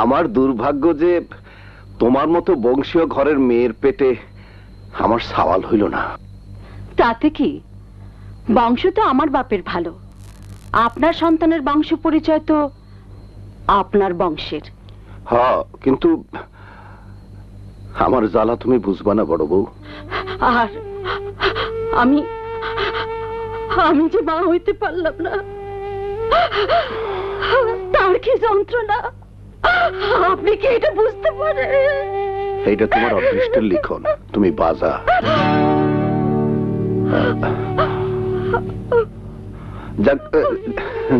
আমার দুর্ভাগ্য যে তোমার মতো বংশীয় ঘরের মেয়ের পেটে আমার সওয়াল হইল না। তাতে কি, বংশ তো আমার বাপের ভালো, আপনার সন্তানের বংশ পরিচয় তো আপনার বংশের। হ্যাঁ, কিন্তু আমার জ্বালা তুমি বুঝবা না বড় বউ। আর আমি আমি যে মা হইতে পারলাম না, তার কি যন্ত্রণা আপনি কি এটা বুঝতে পারেন? এইটা তোমার অদৃষ্টের লিখন, তুমি বাজা।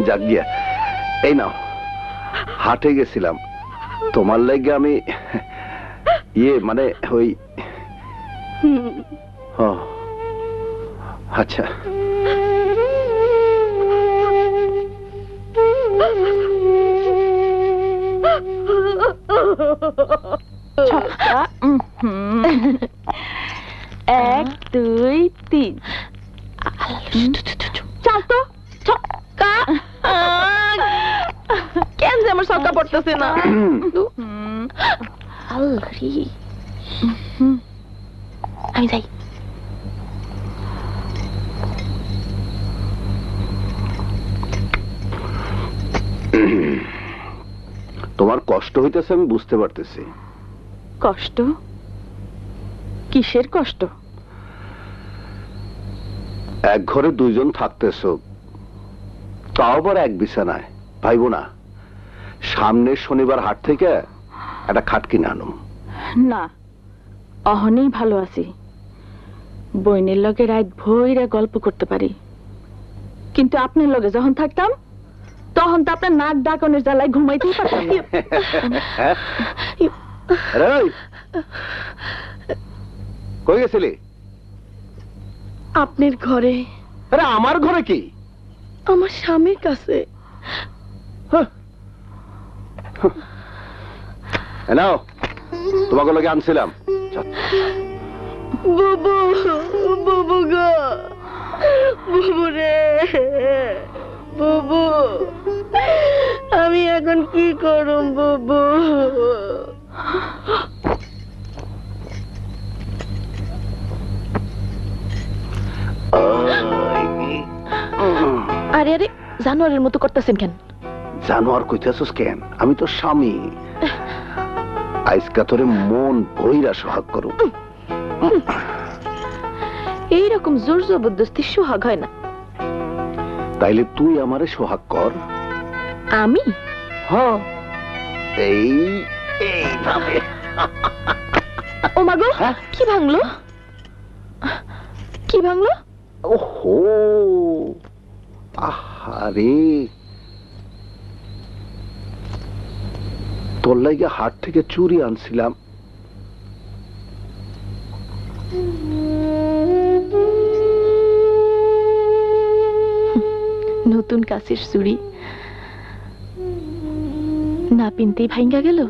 যাক গিয়া, এই নাও, হাটে গেছিলাম তোমার লাগে আমি মানে ওই। আচ্ছা, এক দুই তিন, চল তো ছক্কা। কেন যে আমার ছক্কা পড়তেছে না? আমি যাই। তোমার কষ্ট হইতেছে আমি বুঝতে পারতেছি। কষ্ট? কিসের কষ্ট? এক ঘরে দুইজন থাকতেছ, তাও আবার এক বিছানায়। ভাইবো না সামনের শনিবার হাট থেকে একটা খাট কিনে আনুম। না, অহনেই ভালো আছি, বইনের লগে রাত ভইরা গল্প করতে পারি। কিন্তু আপনার লগে যখন থাকতাম তখন তো আপনার নাক ডাকনের জ্বালায় ঘুমাইতেই পারতাম না। কই গেছিলি? আপনার ঘরে। আরে আমার ঘরে কি? আমার স্বামীর কাছে। নাও, তোমাকে লগে আনছিলাম। বুবু, বুবু গো, বুবু রে, বুবু, আমি এখন কি করব বুবু? আরে আরে, জানোয়ারের মতো করতেছেন কেন? জানোয়ার কইতেছস কেন? আমি তো স্বামী, আজকা তোরে মন ভইরা সোহাগ করু। এইরকম জোর জবরদস্তি সোহাগ হয় না। তাইলে তুই আমারে সোহাগ কর। আমি? হ্যাঁ, এইভাবে। ও মাগো, কি ভাঙলো? কি ভাঙলো? ওহো, আহারে, তোর লাগে হাট থেকে চুরি আনছিলাম। নতুন কাছের চুরি না পিনতেই ভাঙ্গা গেল।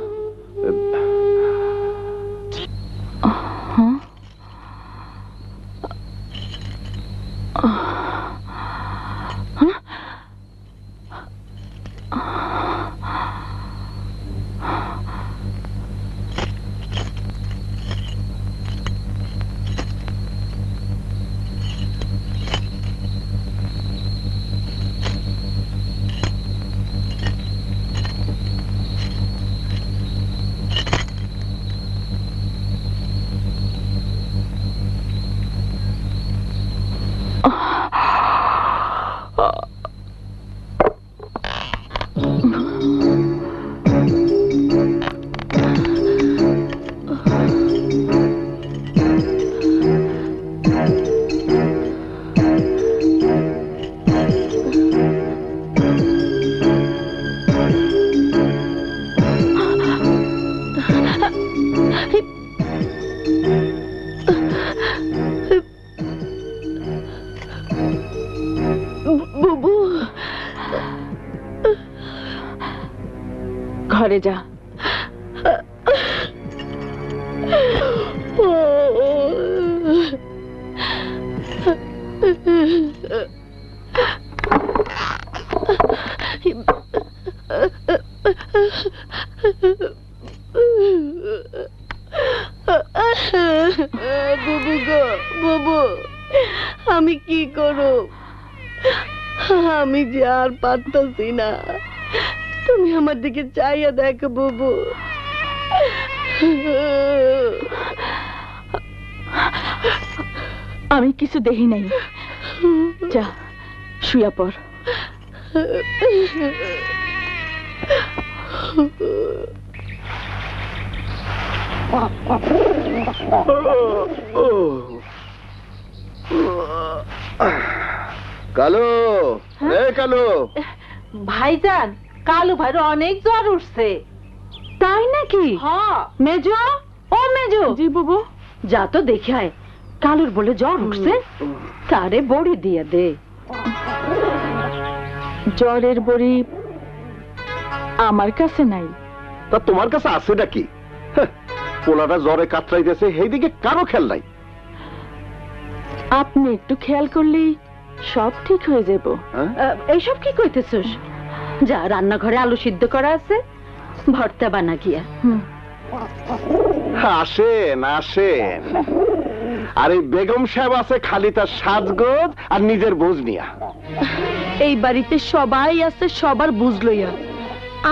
ঘরে যা। বুবু গো, বুবু আমি কি করব? আমি যে আর পারতাছি না। তুমি আমার দিকে চাইয়া দেখো বুবু। আমি কিছু দেখি নাই। যা শুয়া পড়। কালো, কালো, ভাইজান, কালু ভাইয়ের অনেক জ্বর উঠছে। তাই নাকি? হ্যাঁ। মেজো, ও মেজো। জি বুবু। যা তো দেখে আয়, কালুর বলে জ্বর উঠছে, তারে বড়ি দিয়ে দে। জ্বরের বড়ি আমার কাছে নাই। তা তোমার কাছে আছে নাকি? পোলাটা জ্বরে কাতরাইতেছে, সেইদিকে কারো খেয়াল নাই। আপনি একটু খেয়াল করলেই সব ঠিক হয়ে যাব। এইসব কি কইতেছস? যা রান্নাঘরে আলু সিদ্ধ করা আছে, ভর্তা বানা গিয়া। আসেন আসেন। আর এই বেগম সাহেব আছে খালি তার সাজগোজ আর নিজের বোঝ নিয়া। এই বাড়িতে সবাই আছে সবার বুঝ লইয়া।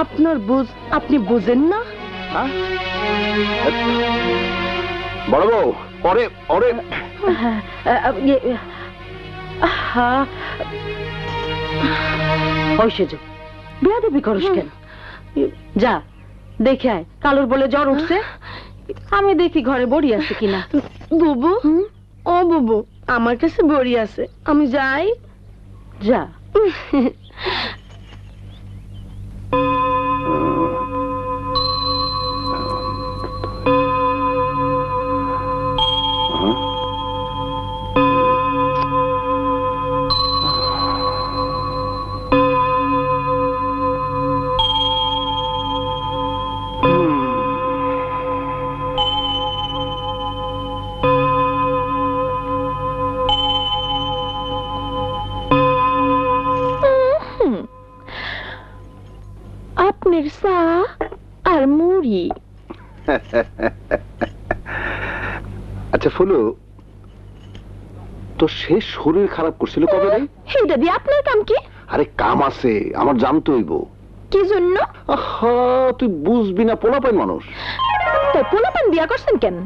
আপনার বুঝ আপনি বুঝেন না? বড় বউ, ওরে ওরে বেয়াদবি করস কেন? যা দেখে আয়, কালুর বলে জ্বর উঠছে। আমি দেখি ঘরে বড়ি আছে কিনা। বুবু, ও বুবু, আমার কাছে বড়ি আছে, আমি যাই। যা। আপনার চা আর মুড়ি। আচ্ছা ফুলু, তো সে শরীর খারাপ করছিল কবে রে? সেইটা দিয়ে আপনার কাম কি? আরে কাম আছে, আমার জানতে হইব। কি জন্য? আহা, তুই বুঝবি না, পোলাপাইন মানুষ। তাই পোলাপান বিয়া করছেন কেন?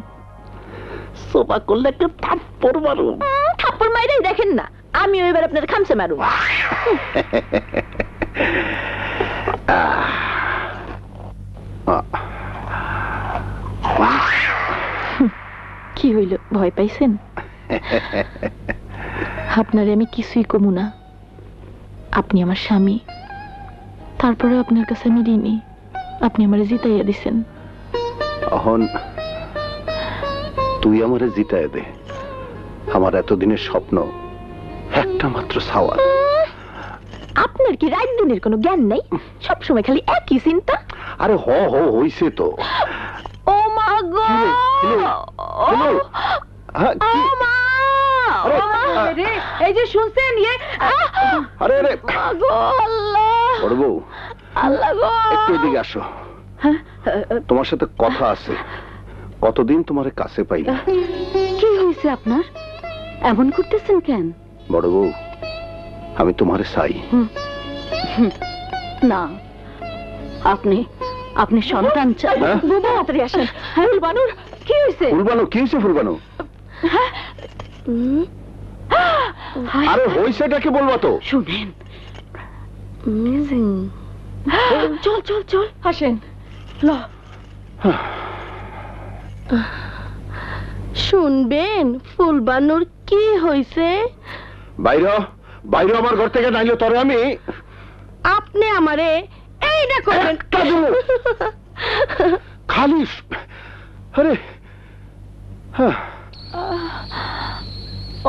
সোপা করলে একটা থাপ্পড় মারু। থাপ্পড় মাইরাই দেখেন না, আমি এবার আপনার খামসে মারু। কি হইল, ভয় পাইছেন? আপনারে আমি কিছুই কমু না। আপনি আমার স্বামী, তারপরে আপনার কাছে আমি ঋণী। আপনি আমারে জিতাইয়া দিছেন। এখন তুই আমারে জিতাইয়া দে। আমার এতদিনের স্বপ্ন একটা মাত্র সাওয়াল। আপনার কি রাত দিনের কোনো জ্ঞান নাই? সবসময় খালি একই চিন্তা। আরে হইছে তো। ও মা গো, এই যে শুনছেন, আরে আরে বড় বউ, আল্লাহ গো, একটু এদিকে আসো। তোমার সাথে কথা আছে। কতদিন তোমার কাছে পাই না। কি হয়েছে আপনার? এমন করতেছেন কেন? বড় বউ, আমি তোমারে চাই। না, আপনি আপনি সন্তান চান। বুবু তাড়াতাড়ি আসেন। ফুলবানুর কি হয়েছে? ফুলবানু, কি হয়েছে ফুলবানু? আরে হইছেটা কি বলবা তো? শুনেন, চল চল চল, আসেন। শুনবেন ফুলবানুর কি হয়েছে? বাইরে বাইরে আমার ঘর থেকে, নাইলে তরে আমি। আপনি আমারে এইটা করবেন খালি। আরে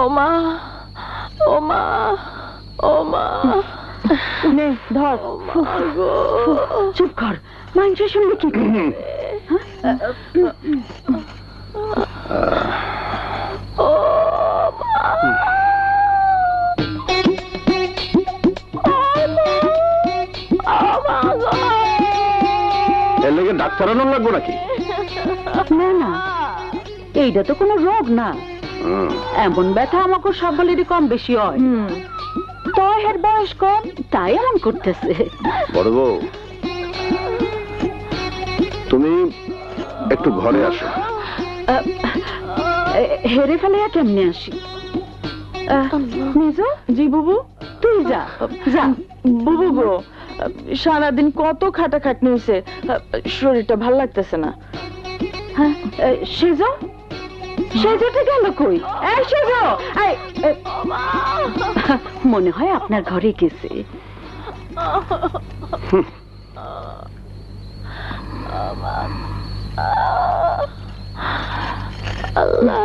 ওমা ওমা ওমা, নে ধর। চুপ কর, মানুষ শুনলে কি করবে? এর লেগে ডাক্তার আনার লাগবো নাকি? না না, এইটা তো কোনো রোগ না। হুম, এমন ব্যথা আমাকে সকলেরই কম বেশি হয়। তো এর বয়স কম, তাই এমন করতেছে। বড় বউ, তুমি একটু ঘরে আসো। হেরে ফেলে কেমনে আসি? মেজো, জি বুবু। তুই যা যা। বুবু গো, সারাদিন কত খাটাখাটনি হয়েছে, শরীরটা ভাল লাগতেছে না। হ্যাঁ, সেজো, সেজোটা গেল কই? এই সেজো, মনে হয় আপনার ঘরে গেছে। আল্লাহ।